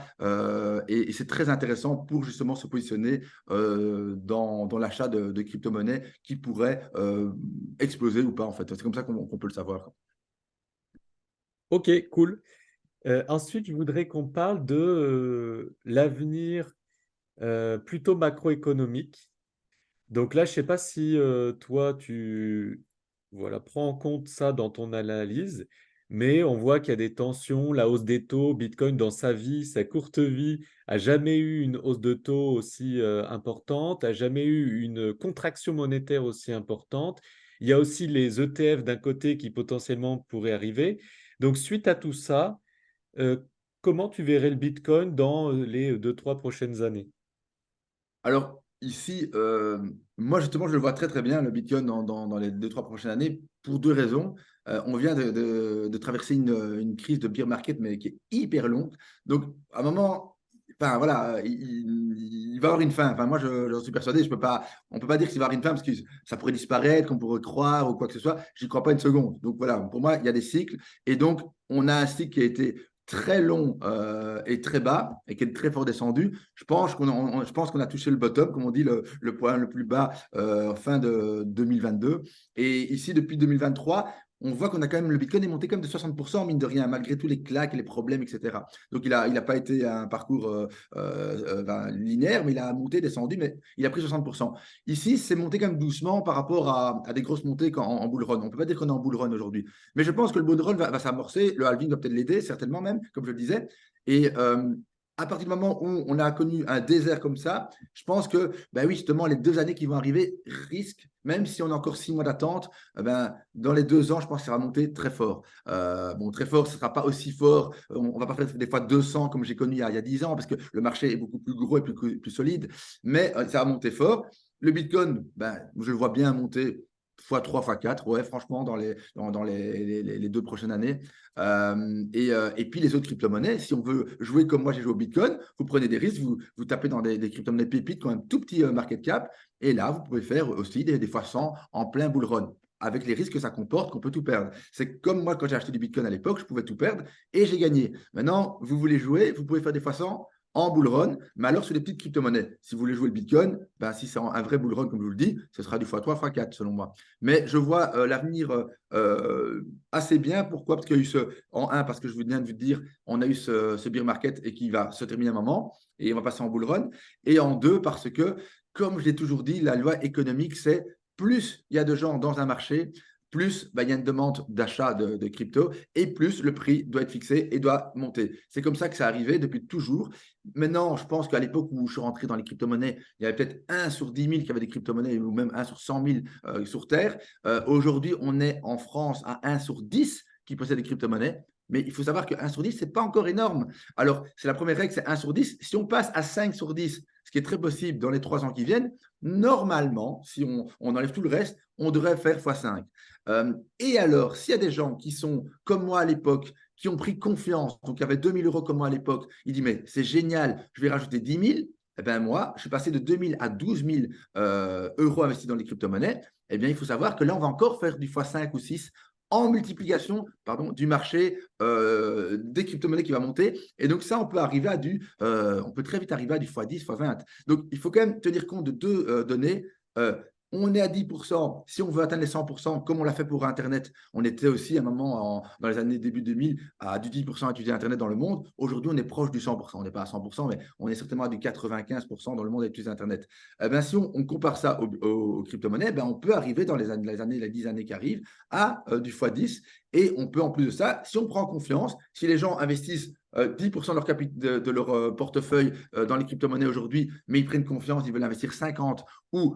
Et c'est très intéressant pour justement se positionner dans l'achat de crypto-monnaies qui pourraient exploser ou pas, en fait. C'est comme ça qu'on peut le savoir. Ok, cool. Ensuite, je voudrais qu'on parle de l'avenir plutôt macroéconomique. Donc là, je ne sais pas si toi, tu voilà, prends en compte ça dans ton analyse, mais on voit qu'il y a des tensions, la hausse des taux. Bitcoin, dans sa vie, sa courte vie, a jamais eu une hausse de taux aussi importante, a jamais eu une contraction monétaire aussi importante. Il y a aussi les ETF d'un côté qui potentiellement pourraient arriver. Donc, suite à tout ça, euh, comment tu verrais le Bitcoin dans les 2, 3 prochaines années? Alors, ici, moi, justement, je le vois très, très bien, le Bitcoin, dans les 2, 3 prochaines années, pour deux raisons. On vient de traverser une crise de bear market, mais qui est hyper longue. Donc, à un moment, enfin, voilà, il va y avoir une fin. Enfin, moi, j'en suis persuadé. On ne peut pas dire qu'il va y avoir une fin parce que ça pourrait disparaître, qu'on pourrait croire ou quoi que ce soit. Je n'y crois pas une seconde. Donc, voilà, pour moi, il y a des cycles. Et donc, on a un cycle qui a été très long et très bas et qui est très fort descendu. Je pense qu'on a touché le bottom, comme on dit, le point le plus bas fin de 2022. Et ici, depuis 2023, on voit qu'on a quand même, le Bitcoin est monté quand même de 60%, mine de rien, malgré tous les claques et les problèmes, etc. Donc, il a pas été un parcours linéaire, mais il a monté, descendu, mais il a pris 60%. Ici, c'est monté quand même doucement par rapport à des grosses montées en bull run. On ne peut pas dire qu'on est en bull run aujourd'hui. Mais je pense que le bull run va s'amorcer. Le halving va peut-être l'aider, certainement même, comme je le disais. Et à partir du moment où on a connu un désert comme ça, je pense que, ben oui, justement, les 2 années qui vont arriver risquent, même si on a encore 6 mois d'attente, ben, dans les 2 ans, je pense que ça va monter très fort. Bon, très fort, ce ne sera pas aussi fort. On ne va pas faire des fois 200 comme j'ai connu il y a 10 ans, parce que le marché est beaucoup plus gros et plus solide, mais ça va monter fort. Le Bitcoin, ben, je le vois bien monter x3, x4, ouais, franchement, dans les 2 prochaines années. Et puis les autres crypto-monnaies, si on veut jouer comme moi j'ai joué au Bitcoin, vous prenez des risques, vous tapez dans des crypto-monnaies pépites qui ont un tout petit market cap, et là, vous pouvez faire aussi des fois 100 en plein bull run, avec les risques que ça comporte, qu'on peut tout perdre. C'est comme moi, quand j'ai acheté du Bitcoin à l'époque, je pouvais tout perdre, et j'ai gagné. Maintenant, vous voulez jouer, vous pouvez faire des fois 100 en bull run, mais alors sur les petites crypto-monnaies. Si vous voulez jouer le Bitcoin, ben, si c'est un vrai bull run, comme je vous le dis, ce sera du x3, x4, selon moi. Mais je vois l'avenir assez bien. Pourquoi? Parce qu'il y a eu parce que je viens de vous dire, on a eu ce bear market et qui va se terminer à un moment et on va passer en bull run. Et en deux, parce que, comme je l'ai toujours dit, la loi économique, c'est plus il y a de gens dans un marché, plus il y a une demande d'achat de crypto et plus le prix doit être fixé et doit monter. C'est comme ça que ça arrivé depuis toujours. Maintenant, je pense qu'à l'époque où je suis rentré dans les crypto-monnaies, il y avait peut-être 1 sur 10 000 qui avait des crypto-monnaies ou même 1 sur 100 000 sur Terre. Aujourd'hui, on est en France à 1 sur 10 qui possède des crypto-monnaies. Mais il faut savoir que 1 sur 10, ce n'est pas encore énorme. Alors, c'est la première règle, c'est 1 sur 10. Si on passe à 5 sur 10, ce qui est très possible dans les 3 ans qui viennent, normalement, si on enlève tout le reste, on devrait faire x5. Et alors, s'il y a des gens qui sont comme moi à l'époque, qui ont pris confiance, donc il y avait 2 000 euros comme moi à l'époque, ils disent, mais c'est génial, je vais rajouter 10 000. Eh bien, moi, je suis passé de 2 000 à 12 000 euros investis dans les crypto-monnaies. Eh bien, il faut savoir que là, on va encore faire du x5 ou 6 en multiplication du marché des crypto-monnaies qui va monter. Et donc, ça, on peut très vite arriver à du x10, x20. Donc, il faut quand même tenir compte de deux données. Euh, on est à 10%. Si on veut atteindre les 100%, comme on l'a fait pour Internet, on était aussi à un moment, dans les années début 2000, à du 10% à utiliser Internet dans le monde. Aujourd'hui, on est proche du 100%. On n'est pas à 100%, mais on est certainement à du 95% dans le monde à utiliser Internet. Si on compare ça aux crypto-monnaies, on peut arriver dans les 10 années qui arrivent à du x10. Et on peut, en plus de ça, si on prend confiance, si les gens investissent 10% de leur portefeuille dans les crypto-monnaies aujourd'hui, mais ils prennent confiance, ils veulent investir 50 ou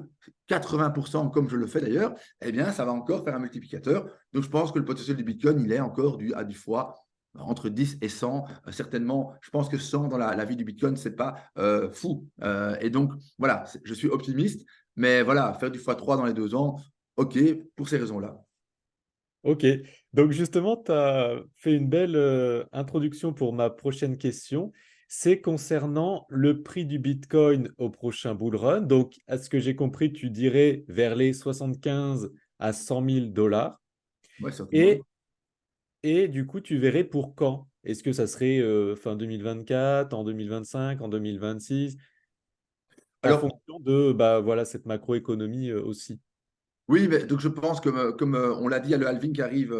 80%, comme je le fais d'ailleurs, eh bien, ça va encore faire un multiplicateur. Donc, je pense que le potentiel du Bitcoin, il est encore à du fois entre 10 et 100. Certainement, je pense que 100 dans la vie du Bitcoin, c'est pas fou. Et donc, voilà, je suis optimiste, mais voilà, faire du x3 dans les 2 ans, OK, pour ces raisons-là. Ok, donc justement, tu as fait une belle introduction pour ma prochaine question. C'est concernant le prix du Bitcoin au prochain bull run. Donc, à ce que j'ai compris, tu dirais vers les 75 à 100 000 dollars. Oui, certainement. Et, et du coup, tu verrais pour quand? Est-ce que ça serait fin 2024, en 2025, en 2026, en Alors, fonction de bah, voilà, cette macroéconomie aussi? oui, mais donc je pense que comme on l'a dit, il y a le halving qui arrive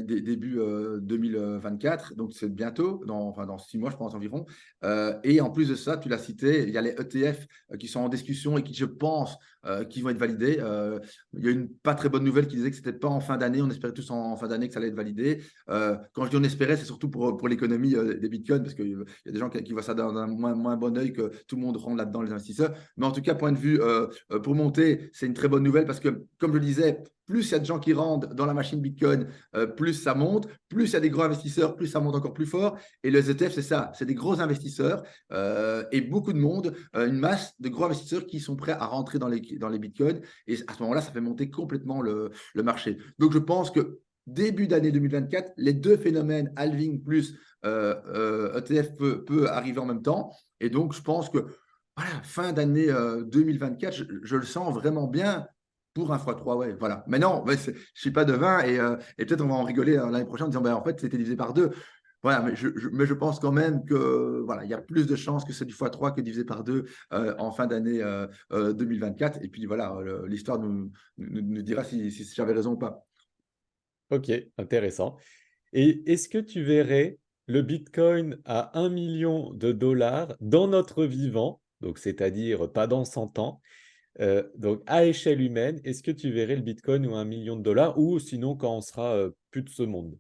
début 2024, donc c'est bientôt, enfin, dans 6 mois, je pense environ. Et en plus de ça, tu l'as cité, il y a les ETF qui sont en discussion et qui, je pense, qui vont être validés. Il y a une pas très bonne nouvelle qui disait que c'était pas en fin d'année, on espérait tous en fin d'année que ça allait être validé. Quand je dis on espérait, c'est surtout pour l'économie des bitcoins, parce qu'il y a des gens qui voient ça d'un moins bon œil, que tout le monde rentre là-dedans, les investisseurs. Mais en tout cas, point de vue pour monter, c'est une très bonne nouvelle parce que, comme je le disais, plus il y a de gens qui rentrent dans la machine Bitcoin, plus ça monte, plus il y a des gros investisseurs, plus ça monte encore plus fort. Et les ETF, c'est ça, c'est des gros investisseurs et beaucoup de monde, une masse de gros investisseurs qui sont prêts à rentrer dans les Bitcoins. Et à ce moment-là, ça fait monter complètement le marché. Donc, je pense que début d'année 2024, les deux phénomènes, halving plus ETF, peut arriver en même temps. Et donc, je pense que voilà, fin d'année 2024, je le sens vraiment bien pour un x3, ouais, voilà. Mais non, ouais, je ne suis pas devin et peut-être on va en rigoler l'année prochaine en disant, ben, en fait, c'était divisé par deux. Voilà, mais je pense quand même que voilà, il y a plus de chances que c'est du x3 que divisé par deux en fin d'année 2024. Et puis voilà, l'histoire nous dira si j'avais raison ou pas. Ok, intéressant. Et est-ce que tu verrais le Bitcoin à 1 million de dollars dans notre vivant, donc c'est-à-dire pas dans 100 ans, donc à échelle humaine, est-ce que tu verrais le Bitcoin ou 1 million de dollars ou sinon quand on sera plus de ce monde?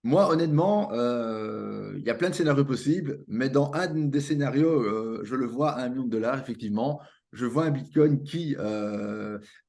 Moi, honnêtement, il y a plein de scénarios possibles, mais dans un des scénarios, je le vois à 1 million de dollars, effectivement. Je vois un Bitcoin qui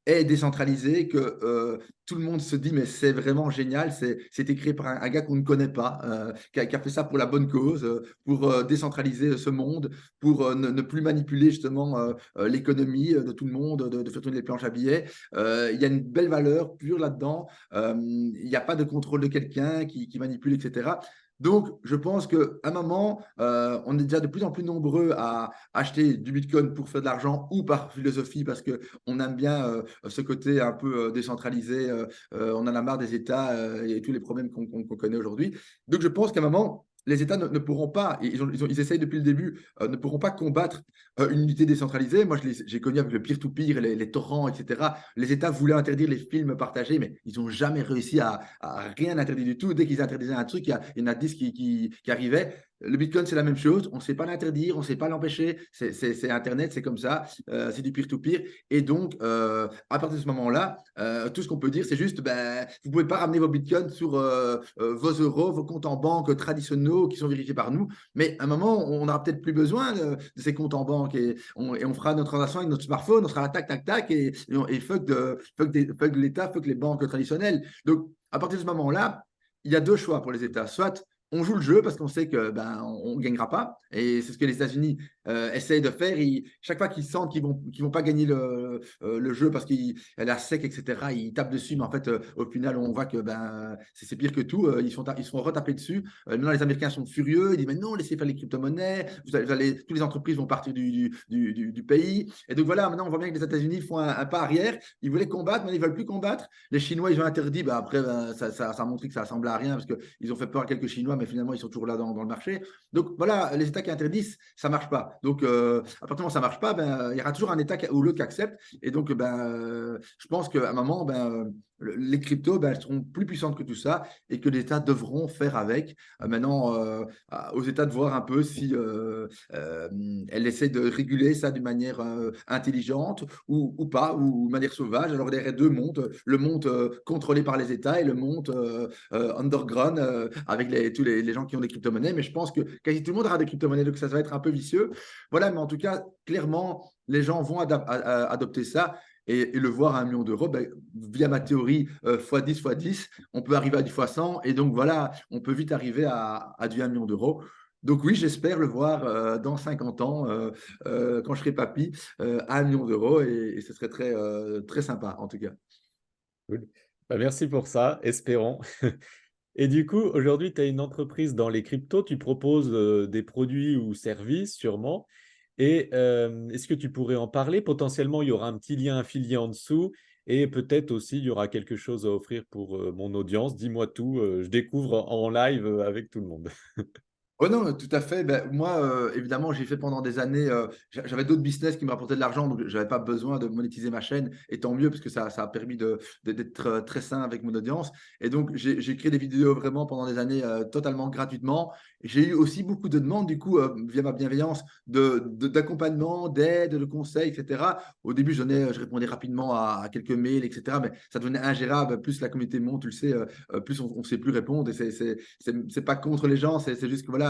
est décentralisé, que tout le monde se dit, mais c'est vraiment génial, c'est créé par un gars qu'on ne connaît pas, qui a fait ça pour la bonne cause, pour décentraliser ce monde, pour ne plus manipuler justement l'économie de tout le monde, de faire tourner les planches à billets. Il y a une belle valeur pure là-dedans. Il n'y a pas de contrôle de quelqu'un qui manipule, etc. Donc, je pense qu'à un moment, on est déjà de plus en plus nombreux à acheter du Bitcoin pour faire de l'argent ou par philosophie parce qu'on aime bien ce côté un peu décentralisé. On en a marre des États et tous les problèmes qu'on connaît aujourd'hui. Donc, je pense qu'à un moment, les États ne pourront pas, ils essayent depuis le début, ne pourront pas combattre une unité décentralisée. Moi, j'ai connu avec le peer-to-peer, les torrents, etc. Les États voulaient interdire les films partagés, mais ils n'ont jamais réussi à rien interdire du tout. Dès qu'ils interdisaient un truc, il y en a 10 qui arrivaient. Le Bitcoin, c'est la même chose. On ne sait pas l'interdire, on ne sait pas l'empêcher. C'est Internet, c'est comme ça. C'est du peer-to-peer. Et donc, à partir de ce moment-là, tout ce qu'on peut dire, c'est juste, ben, vous ne pouvez pas ramener vos Bitcoins sur vos euros, vos comptes en banque traditionnels qui sont vérifiés par nous. Mais à un moment, on n'aura peut-être plus besoin de ces comptes en banque et on fera notre transaction avec notre smartphone, on sera là, tac, tac, tac, et fuck l'État, fuck les banques traditionnelles. Donc, à partir de ce moment-là, il y a deux choix pour les États. Soit on joue le jeu parce qu'on sait que ben on gagnera pas et c'est ce que les États-Unis essayent de faire. Chaque fois qu'ils sentent qu'ils vont pas gagner le jeu parce qu'il elle a sec, etc., ils tapent dessus, mais en fait au final on voit que ben c'est pire que tout. Ils se font retaper dessus. Maintenant les Américains sont furieux, ils disent mais non, laissez faire les crypto-monnaies, toutes les entreprises vont partir du pays. Et donc voilà, maintenant on voit bien que les États-Unis font un pas arrière. Ils voulaient combattre, mais ils veulent plus combattre. Les Chinois ils ont interdit, ben après ben, ça a montré que ça ressemblait à rien parce qu'ils ont fait peur à quelques Chinois, mais finalement ils sont toujours là dans le marché. Donc voilà, les États qui interdisent, ça marche pas. Donc à partir du moment où ça marche pas, ben il y aura toujours un État ou l'autre qui accepte. Et donc ben je pense qu'à un moment, ben les cryptos, ben, elles seront plus puissantes que tout ça et que les États devront faire avec. Maintenant, aux États de voir un peu si elles essaient de réguler ça d'une manière intelligente ou pas, ou de manière sauvage. Alors, il y aurait deux mondes, le monde contrôlé par les États et le monde underground avec tous les gens qui ont des crypto-monnaies. Mais je pense que quasi tout le monde aura des crypto-monnaies, donc ça va être un peu vicieux. Voilà, mais en tout cas, clairement, les gens vont adopter ça et le voir à 1 million d'euros, ben, via ma théorie x10 x10, on peut arriver à du x100 et donc voilà, on peut vite arriver à du 1 million d'euros. Donc oui, j'espère le voir dans 50 ans, quand je serai papy, à 1 million d'euros et ce serait très sympa en tout cas. Cool. Bah, merci pour ça, espérons. Et du coup, aujourd'hui, tu as une entreprise dans les cryptos, tu proposes des produits ou services sûrement. Et est-ce que tu pourrais en parler? Potentiellement, il y aura un petit lien affilié en dessous et peut-être aussi il y aura quelque chose à offrir pour mon audience. Dis-moi tout, je découvre en live avec tout le monde. Oh non, tout à fait. Ben, moi, évidemment, j'ai fait pendant des années, j'avais d'autres business qui me rapportaient de l'argent, donc je n'avais pas besoin de monétiser ma chaîne, et tant mieux, parce que ça a permis d'être très sain avec mon audience. Et donc, j'ai créé des vidéos vraiment pendant des années totalement gratuitement. J'ai eu aussi beaucoup de demandes, du coup, via ma bienveillance, d'accompagnement, d'aide, de conseils, etc. Au début, je répondais rapidement à quelques mails, etc. Mais ça devenait ingérable. Plus la communauté monte, tu le sais, plus on ne sait plus répondre. Et c'est pas contre les gens, c'est juste que voilà,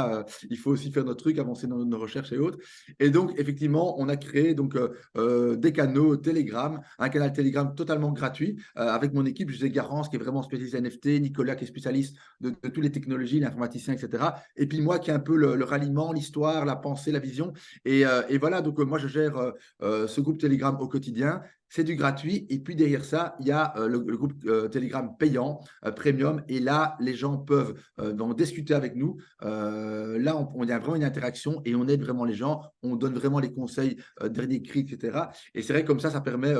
il faut aussi faire notre truc, avancer dans nos recherches et autres. Et donc, effectivement, on a créé donc, des canaux Telegram, un canal Telegram totalement gratuit avec mon équipe, José Garance, qui est vraiment spécialiste NFT, Nicolas, qui est spécialiste de toutes les technologies, l'informaticien, etc. Et puis moi, qui est un peu le ralliement, l'histoire, la pensée, la vision. Et voilà, donc moi, je gère ce groupe Telegram au quotidien. C'est du gratuit. Et puis derrière ça, il y a le groupe Telegram payant, premium. Et là, les gens peuvent en discuter avec nous. Là, on y a vraiment une interaction et on aide vraiment les gens. On donne vraiment les conseils, dernier cri, etc. Et c'est vrai que comme ça permet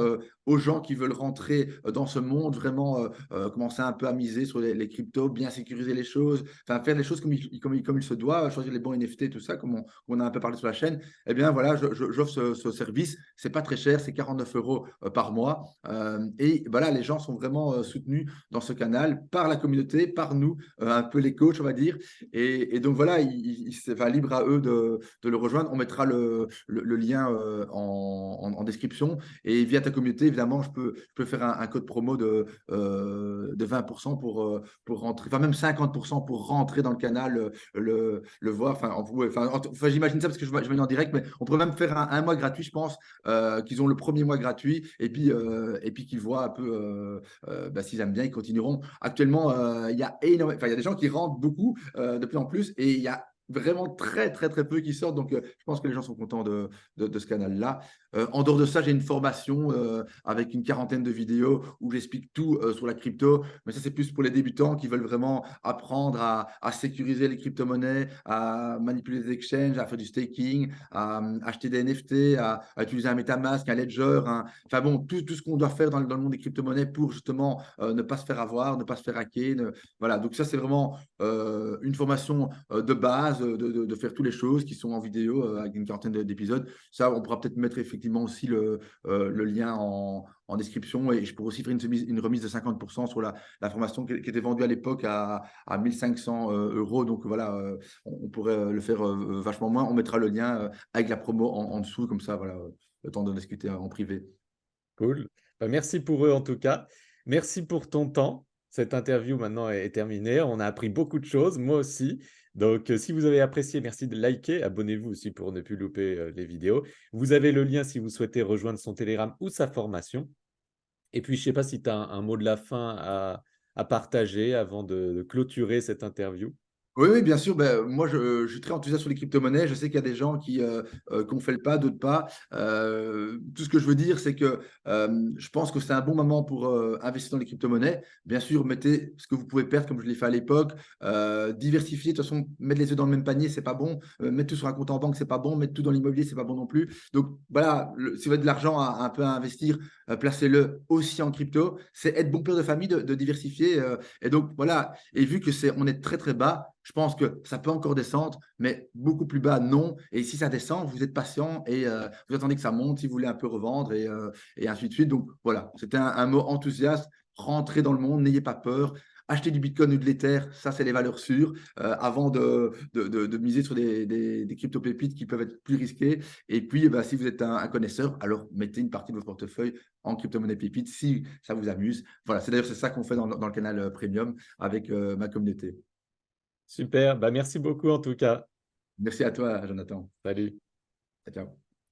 aux gens qui veulent rentrer dans ce monde, vraiment commencer un peu à miser sur les cryptos, bien sécuriser les choses, enfin faire les choses comme il se doit, choisir les bons NFT, tout ça, comme on a un peu parlé sur la chaîne. Eh bien, voilà, j'offre ce service. C'est pas très cher, c'est 49 € par mois. Et voilà, les gens sont vraiment soutenus dans ce canal par la communauté, par nous, un peu les coachs, on va dire. Et donc voilà, c'est enfin, libre à eux de le rejoindre. On mettra le lien en description. Et via ta communauté, évidemment, je peux faire un code promo de 20% pour rentrer, enfin même 50% pour rentrer dans le canal, le voir. Enfin, j'imagine ça parce que je vais en direct, mais on pourrait même faire un mois gratuit, je pense, qu'ils ont le premier mois gratuit et puis qu'ils voient un peu bah, s'ils aiment bien, ils continueront. Actuellement, il y a énormément, enfin, il y a des gens qui rentrent beaucoup de plus en plus et il y a vraiment très peu qui sortent. Donc, je pense que les gens sont contents de ce canal-là. En dehors de ça, j'ai une formation avec une quarantaine de vidéos où j'explique tout sur la crypto. Mais ça, c'est plus pour les débutants qui veulent vraiment apprendre à sécuriser les crypto-monnaies, à manipuler les exchanges, à faire du staking, à acheter des NFT, à utiliser un MetaMask, un Ledger. Enfin bon, tout ce qu'on doit faire dans le monde des crypto-monnaies pour justement ne pas se faire avoir, ne pas se faire hacker. Voilà, donc ça, c'est vraiment une formation de base, de faire toutes les choses qui sont en vidéo avec une quarantaine d'épisodes. Ça, on pourra peut-être mettre effectivement aussi le lien en description et je pourrais aussi faire une remise de 50% sur la formation qui était vendue à l'époque à 1500 €. Donc voilà, on pourrait le faire vachement moins. On mettra le lien avec la promo en dessous, comme ça, voilà, le temps de discuter en privé. Cool. Bah, merci pour eux en tout cas. Merci pour ton temps. Cette interview maintenant est terminée. On a appris beaucoup de choses, moi aussi. Donc, si vous avez apprécié, merci de liker. Abonnez-vous aussi pour ne plus louper les vidéos. Vous avez le lien si vous souhaitez rejoindre son Telegram ou sa formation. Et puis, je ne sais pas si tu as un mot de la fin à partager avant de clôturer cette interview. Oui, oui, bien sûr. Ben, moi, je suis très enthousiaste sur les crypto-monnaies. Je sais qu'il y a des gens qui ont fait le pas, d'autres pas. Tout ce que je veux dire, c'est que je pense que c'est un bon moment pour investir dans les crypto-monnaies. Bien sûr, mettez ce que vous pouvez perdre, comme je l'ai fait à l'époque. Diversifier, de toute façon, mettre les œufs dans le même panier, c'est pas bon. Mettre tout sur un compte en banque, c'est pas bon. Mettre tout dans l'immobilier, c'est pas bon non plus. Donc voilà, si vous avez de l'argent un peu à investir, placez-le aussi en crypto. C'est être bon père de famille de diversifier. Et donc voilà. Et vu que on est très bas. Je pense que ça peut encore descendre, mais beaucoup plus bas, non. Et si ça descend, vous êtes patient et vous attendez que ça monte si vous voulez un peu revendre et ainsi de suite. Donc voilà, c'était un mot enthousiaste rentrez dans le monde, n'ayez pas peur. Achetez du Bitcoin ou de l'Ether, ça, c'est les valeurs sûres, avant de miser sur des crypto-pépites qui peuvent être plus risquées. Et puis, eh ben, si vous êtes un connaisseur, alors mettez une partie de votre portefeuille en crypto-monnaie pépite si ça vous amuse. Voilà, c'est d'ailleurs c'est ça qu'on fait dans le canal Premium avec ma communauté. Super, bah merci beaucoup en tout cas. Merci à toi, Jonathan. Salut. Ciao. Ciao.